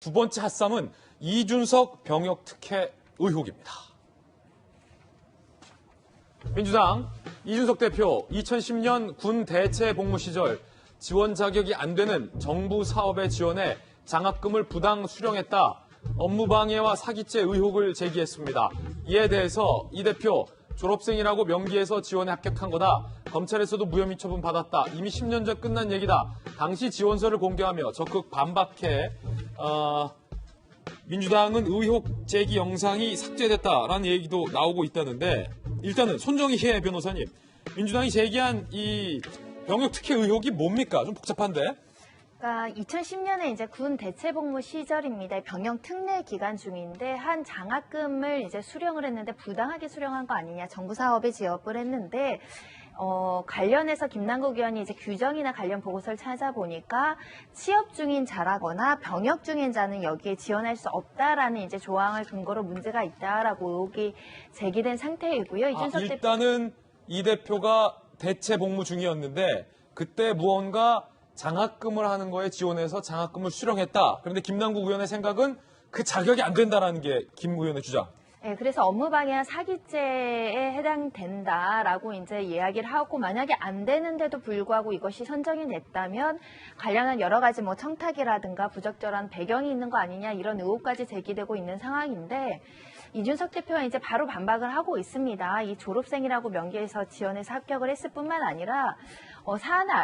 두 번째 핫쌈은 이준석 병역 특혜 의혹입니다. 민주당 이준석 대표 2010년 군 대체 복무 시절 지원 자격이 안 되는 정부 사업에 지원해 장학금을 부당 수령했다. 업무방해와 사기죄 의혹을 제기했습니다. 이에 대해서 이 대표 졸업생이라고 명기해서 지원에 합격한 거다. 검찰에서도 무혐의 처분 받았다. 이미 10년 전 끝난 얘기다. 당시 지원서를 공개하며 적극 반박해 민주당은 의혹 제기 영상이 삭제됐다라는 얘기도 나오고 있다는데 일단은 손정희 변호사님, 민주당이 제기한 이 병역 특혜 의혹이 뭡니까? 좀 복잡한데? 그러니까 2010년에 이제 군 대체복무 시절입니다. 병역 특례 기간 중인데 한 장학금을 이제 수령을 했는데 부당하게 수령한 거 아니냐, 정부 사업에 지원을 했는데 관련해서 김남국 의원이 이제 규정이나 관련 보고서를 찾아보니까 취업 중인 자라거나 병역 중인 자는 여기에 지원할 수 없다라는 이제 조항을 근거로 문제가 있다라고 의혹이 제기된 상태이고요. 일단은 이 대표가 대체 복무 중이었는데 그때 무언가 장학금을 하는 거에 지원해서 장학금을 수령했다. 그런데 김남국 의원의 생각은 그 자격이 안 된다라는 게 김 의원의 주장. 네, 그래서 업무방해와 사기죄에 해당된다라고 이제 이야기를 하고 만약에 안 되는데도 불구하고 이것이 선정이 됐다면 관련한 여러 가지 뭐 청탁이라든가 부적절한 배경이 있는 거 아니냐 이런 의혹까지 제기되고 있는 상황인데 이준석 대표가 이제 바로 반박을 하고 있습니다. 이 졸업생이라고 명기해서 지원해서 합격을 했을 뿐만 아니라 사안을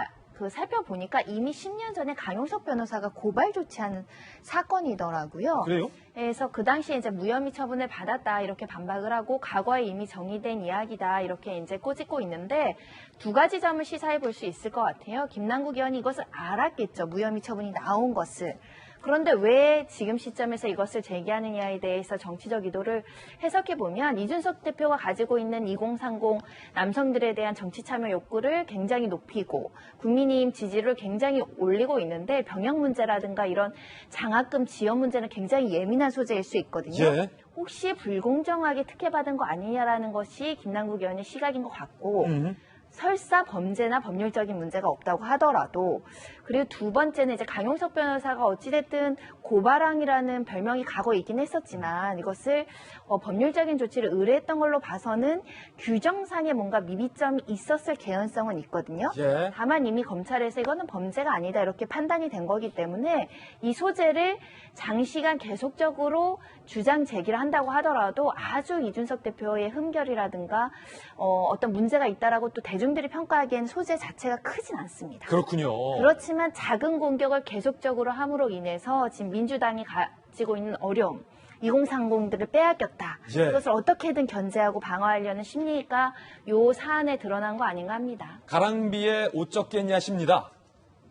살펴보니까 이미 10년 전에 강용석 변호사가 고발 조치한 사건이더라고요. 그래요? 그래서 그 당시에 이제 무혐의 처분을 받았다 이렇게 반박을 하고 과거에 이미 정의된 이야기다 이렇게 이제 꼬집고 있는데 두 가지 점을 시사해 볼 수 있을 것 같아요. 김남국 의원이 이것을 알았겠죠. 무혐의 처분이 나온 것을. 그런데 왜 지금 시점에서 이것을 제기하느냐에 대해서 정치적 의도를 해석해 보면 이준석 대표가 가지고 있는 2030 남성들에 대한 정치 참여 욕구를 굉장히 높이고 국민의힘 지지를 굉장히 올리고 있는데 병역 문제라든가 이런 장학금 지원 문제는 굉장히 예민한 소재일 수 있거든요. 예. 혹시 불공정하게 특혜받은 거 아니냐라는 것이 김남국 의원의 시각인 것 같고 설사 범죄나 법률적인 문제가 없다고 하더라도 그리고 두 번째는 이제 강용석 변호사가 어찌됐든 고발왕이라는 별명이 과거에 있긴 했었지만 이것을 법률적인 조치를 의뢰했던 걸로 봐서는 규정상에 뭔가 미비점이 있었을 개연성은 있거든요. 예. 다만 이미 검찰에서 이거는 범죄가 아니다 이렇게 판단이 된 거기 때문에 이 소재를 장시간 계속적으로 주장 제기를 한다고 하더라도 아주 이준석 대표의 흠결이라든가 어떤 문제가 있다라고 또 대중들이 평가하기엔 소재 자체가 크진 않습니다. 그렇군요. 그렇지만 작은 공격을 계속적으로 함으로 인해서 지금 민주당이 가지고 있는 어려움 2030들을 빼앗겼다. 예. 이것을 어떻게든 견제하고 방어하려는 심리가 요 사안에 드러난 거 아닌가 합니다. 가랑비에 옷 젖겠냐 십니다.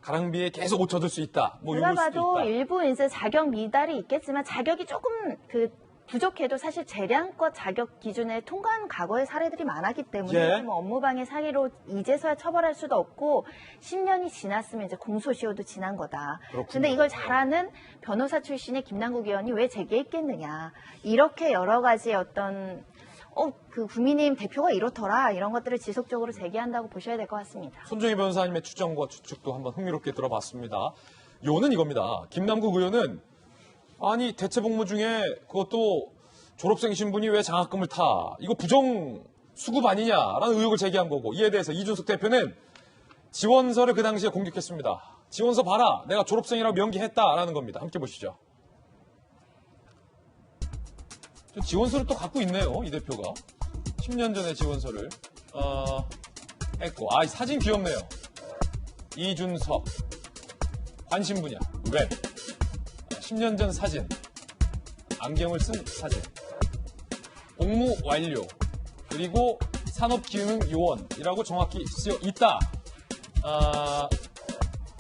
가랑비에 계속 옷 젖을 수 있다. 뭐 누가 이럴 수도 봐도 있다. 일부 이제 자격 미달이 있겠지만 자격이 조금 부족해도 사실 재량껏 자격 기준에 통과한 과거의 사례들이 많았기 때문에 예. 뭐 업무방해 사기로 이제서야 처벌할 수도 없고 10년이 지났으면 이제 공소시효도 지난 거다. 그런데 이걸 잘하는 변호사 출신의 김남국 의원이 왜 제기했겠느냐. 이렇게 여러 가지 어떤 국민의힘 대표가 이렇더라 이런 것들을 지속적으로 제기한다고 보셔야 될 것 같습니다. 손정희 변호사님의 추정과 추측도 한번 흥미롭게 들어봤습니다. 요는 이겁니다. 김남국 의원은 아니 대체 복무 중에 그것도 졸업생 신분이 왜 장학금을 타? 이거 부정 수급 아니냐라는 의혹을 제기한 거고 이에 대해서 이준석 대표는 지원서를 그 당시에 공격했습니다. 지원서 봐라. 내가 졸업생이라고 명기했다라는 겁니다. 함께 보시죠. 지원서를 또 갖고 있네요. 이 대표가. 10년 전에 지원서를 했고 사진 귀엽네요. 이준석 관심 분야 웹 10년 전 사진 안경을 쓴 사진 복무 완료 그리고 산업기능요원이라고 정확히 쓰여 있다.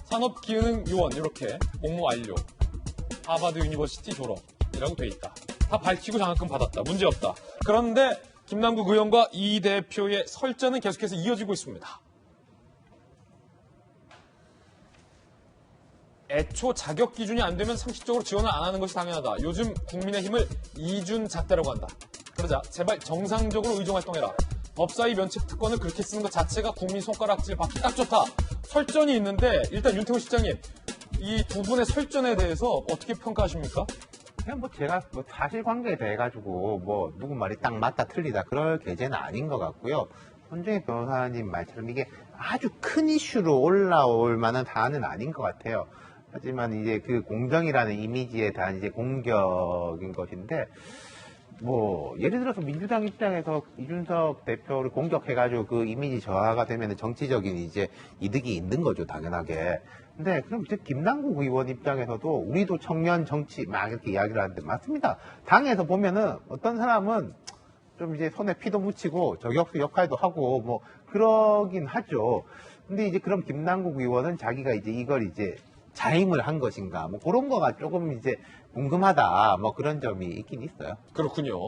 산업기능요원 이렇게 복무 완료 하버드 유니버시티 졸업이라고 돼 있다. 다 밝히고 장학금 받았다. 문제없다. 그런데 김남국 의원과 이 대표의 설전은 계속해서 이어지고 있습니다. 애초 자격 기준이 안 되면 상식적으로 지원을 안 하는 것이 당연하다. 요즘 국민의힘을 이준잣대라고 한다. 그러자 제발 정상적으로 의정활동해라. 법사위 면책 특권을 그렇게 쓰는 것 자체가 국민 손가락질 받기 딱 좋다. 설전이 있는데 일단 윤태호 실장님 이 두 분의 설전에 대해서 어떻게 평가하십니까? 그냥 뭐 제가 뭐 사실관계에 대해 가지고 뭐 누구 말이 딱 맞다 틀리다 그럴 계제는 아닌 것 같고요. 손정혜 변호사님 말처럼 이게 아주 큰 이슈로 올라올 만한 사안은 아닌 것 같아요. 하지만 이제 그 공정이라는 이미지에 대한 이제 공격인 것인데, 뭐 예를 들어서 민주당 입장에서 이준석 대표를 공격해가지고 그 이미지 저하가 되면 정치적인 이제 이득이 있는 거죠, 당연하게. 근데 그럼 이제 김남국 의원 입장에서도 우리도 청년 정치 막 이렇게 이야기를 하는데, 맞습니다. 당에서 보면은 어떤 사람은 좀 이제 손에 피도 묻히고 저격수 역할도 하고 뭐 그러긴 하죠. 근데 이제 그럼 김남국 의원은 자기가 이제 이걸 이제 자임을 한 것인가 뭐 그런 거가 조금 이제 궁금하다 뭐 그런 점이 있긴 있어요. 그렇군요.